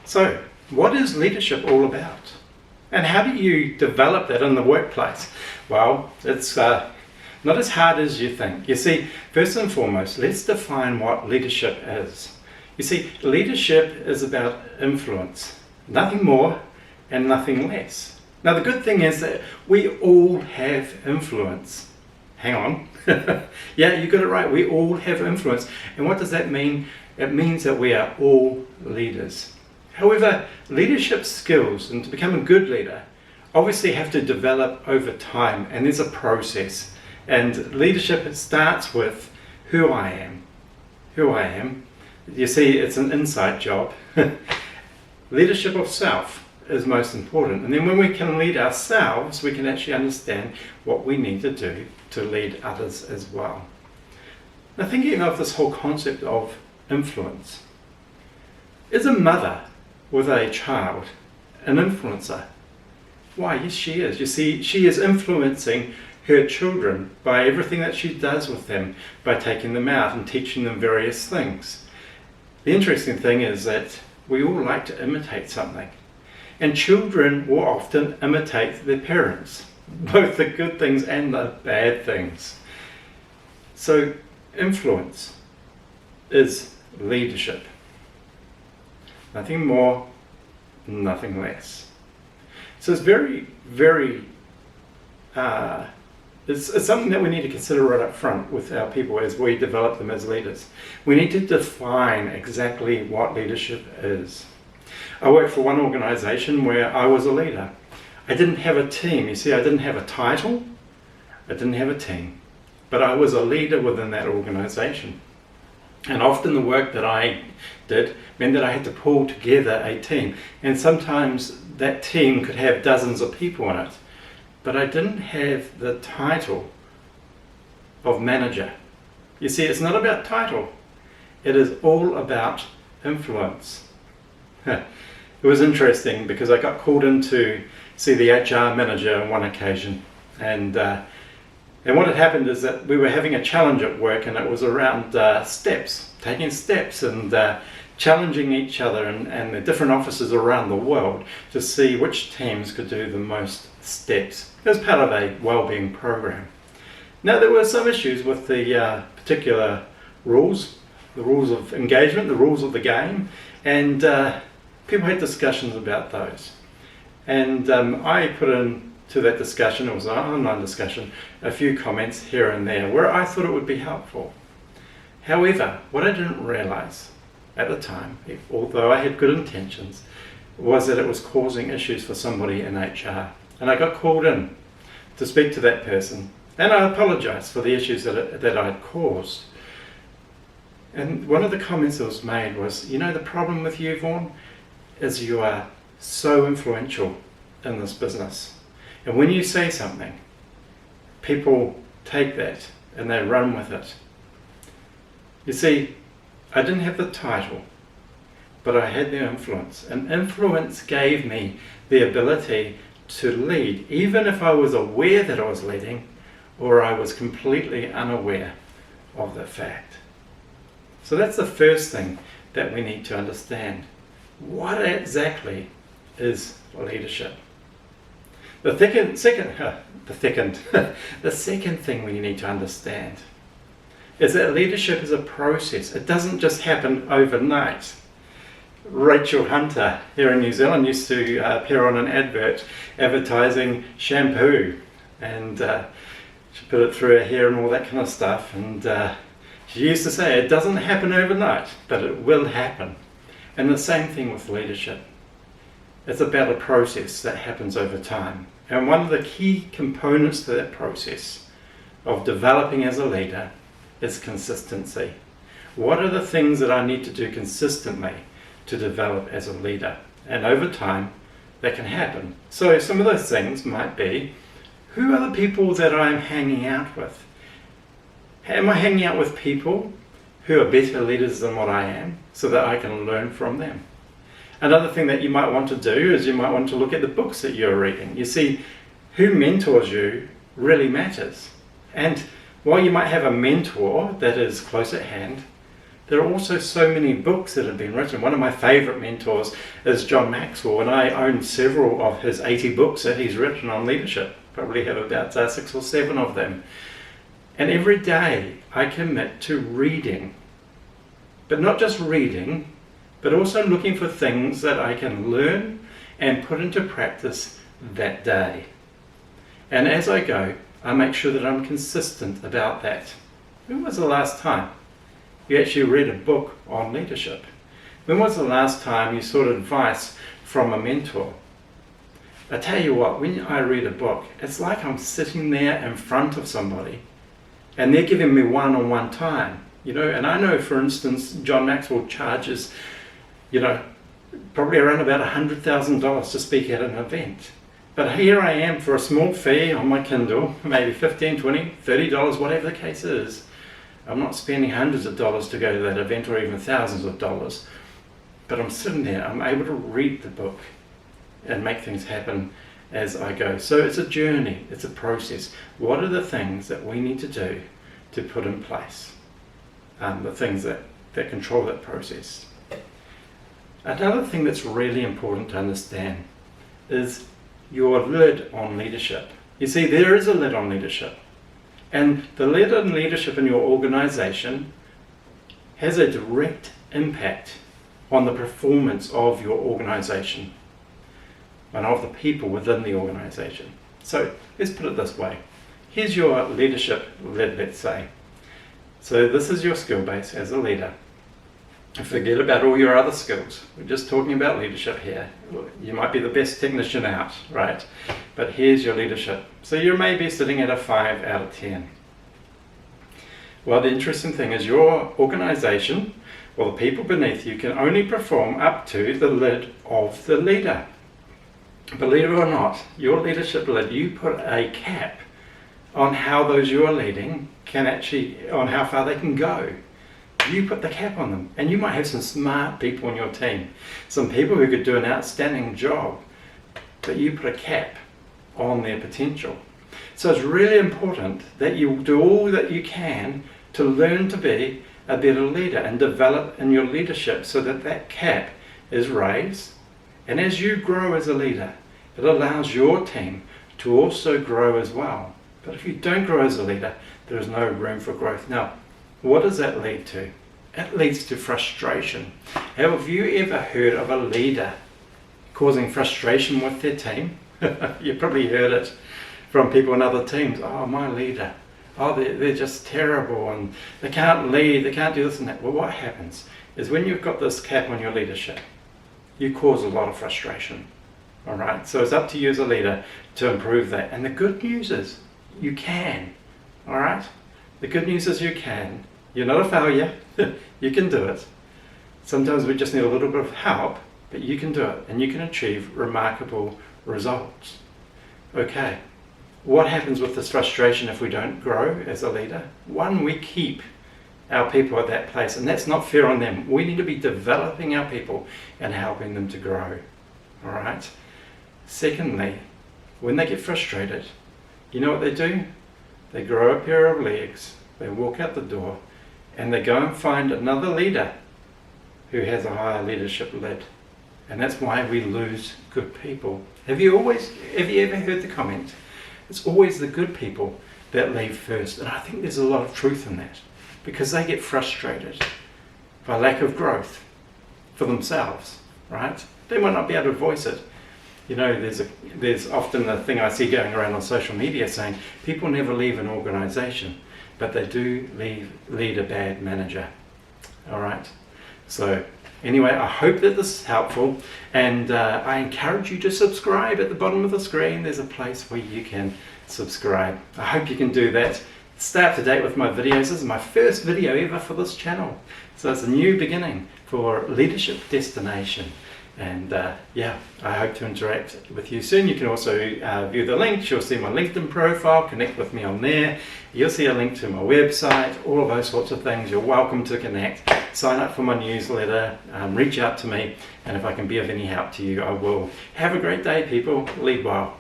So, what is leadership all about? And how do you develop that in the workplace? Well, it's not as hard as you think. You see, first and foremost, let's define what leadership is. You see, leadership is about influence, nothing more and nothing less. Now, the good thing is that we all have influence. Hang on. Yeah, you got it right. We all have influence. And what does that mean? It means that we are all leaders. However, leadership skills, and to become a good leader, obviously have to develop over time, and there's a process. And leadership starts with who I am. Who I am. You see, it's an inside job. Leadership of self is most important. And then when we can lead ourselves, we can actually understand what we need to do to lead others as well. Now, thinking of this whole concept of influence, is a mother with a child an influencer? Why, yes, she is. You see, she is influencing her children by everything that she does with them, by taking them out and teaching them various things. The interesting thing is that we all like to imitate something, and children will often imitate their parents, both the good things and the bad things. So influence is leadership. Nothing more, nothing less. So it's very, very, it's something that we need to consider right up front with our people as we develop them as leaders. We need to define exactly what leadership is. I worked for one organisation where I was a leader. I didn't have a team. You see, I didn't have a title. I didn't have a team. But I was a leader within that organisation. And often the work that I did meant that I had to pull together a team. And sometimes that team could have dozens of people in it. But I didn't have the title of manager. You see, it's not about title. It is all about influence. It was interesting because I got called in to see the HR manager on one occasion. And what had happened is that we were having a challenge at work, and it was around steps, taking steps and challenging each other and the different offices around the world to see which teams could do the most steps. It was part of a wellbeing program. Now, there were some issues with the particular rules, the rules of engagement, the rules of the game, and people had discussions about those. And I put into that discussion, it was an online discussion, a few comments here and there where I thought it would be helpful. However, what I didn't realise at the time, although I had good intentions, was that it was causing issues for somebody in HR. And I got called in to speak to that person, and I apologised for the issues that I had caused. And one of the comments that was made was, you know, the problem with you, Vaughan, is you are so influential in this business. And when you say something, people take that and they run with it. You see, I didn't have the title, but I had the influence. And influence gave me the ability to lead, even if I was aware that I was leading, or I was completely unaware of the fact. So that's the first thing that we need to understand. What exactly is leadership? The second thing we need to understand is that leadership is a process. It doesn't just happen overnight. Rachel Hunter here in New Zealand used to appear on an advert advertising shampoo, and she put it through her hair and all that kind of stuff, and she used to say it doesn't happen overnight, but it will happen. And the same thing with leadership. It's about a process that happens over time. And one of the key components to that process of developing as a leader is consistency. What are the things that I need to do consistently to develop as a leader? And over time, that can happen. So some of those things might be, who are the people that I'm hanging out with? Am I hanging out with people who are better leaders than what I am, so that I can learn from them? Another thing that you might want to do is you might want to look at the books that you're reading. You see, who mentors you really matters. And while you might have a mentor that is close at hand, There are also so many books that have been written. One of my favorite mentors is John Maxwell, and I own several of his 80 books that he's written on leadership. Probably have about 6 or 7 of them. And every day I commit to reading. But not just reading, but also looking for things that I can learn and put into practice that day. And as I go, I make sure that I'm consistent about that. When was the last time you actually read a book on leadership? When was the last time you sought advice from a mentor? I tell you what, when I read a book, it's like I'm sitting there in front of somebody and they're giving me one-on-one time, and I know, for instance, John Maxwell charges, probably around about $100,000 to speak at an event. But here I am for a small fee on my Kindle, maybe $15, $20, $30, whatever the case is. I'm not spending hundreds of dollars to go to that event or even thousands of dollars. But I'm sitting there, I'm able to read the book and make things happen as I go. So it's a journey, it's a process. What are the things that we need to do to put in place? The things that control that process. Another thing that's really important to understand is your lid on leadership. You see, there is a lid on leadership. And the lid on leadership in your organization has a direct impact on the performance of your organization and of the people within the organization. So let's put it this way. Here's your leadership lid, let's say. So this is your skill base as a leader. Forget about all your other skills. We're just talking about leadership here. You might be the best technician out, right? But here's your leadership. So you may be sitting at a 5 out of 10. Well, the interesting thing is your organization, or the people beneath you, can only perform up to the lid of the leader. Believe it or not, your leadership lid, you put a cap on how those you are leading on how far they can go. You put the cap on them, and you might have some smart people on your team, some people who could do an outstanding job, but you put a cap on their potential. So it's really important that you do all that you can to learn to be a better leader and develop in your leadership so that that cap is raised. And as you grow as a leader, it allows your team to also grow as well. But if you don't grow as a leader, there is no room for growth. Now, what does that lead to? It leads to frustration. Have you ever heard of a leader causing frustration with their team? You probably heard it from people in other teams. Oh, my leader. Oh, they're just terrible and they can't lead, they can't do this and that. Well, what happens is when you've got this cap on your leadership, you cause a lot of frustration. All right, so it's up to you as a leader to improve that. And the good news is you can. All right, the good news is you can. You're not a failure. You can do it. Sometimes we just need a little bit of help, but you can do it and you can achieve remarkable results. Okay, what happens with this frustration if we don't grow as a leader? One, we keep our people at that place, and that's not fair on them. We need to be developing our people and helping them to grow. All right. Secondly, when they get frustrated, you know what they do? They grow a pair of legs, they walk out the door, and they go and find another leader who has a higher leadership lid. And that's why we lose good people. Have you ever heard the comment? It's always the good people that leave first. And I think there's a lot of truth in that, because they get frustrated by lack of growth for themselves, right? They might not be able to voice it. You know, there's often the thing I see going around on social media saying people never leave an organization, but they do lead a bad manager. All right. So anyway, I hope that this is helpful, and I encourage you to subscribe. At the bottom of the screen, there's a place where you can subscribe. I hope you can do that. Stay up to date with my videos. This is my first video ever for this channel. So it's a new beginning for Leadership Destination. And yeah, I hope to interact with you soon. You can also view the links. You'll see my LinkedIn profile, connect with me on there. You'll see a link to my website, all of those sorts of things. You're welcome to connect. Sign up for my newsletter, reach out to me, and if I can be of any help to you, I will. Have a great day, people. Lead well.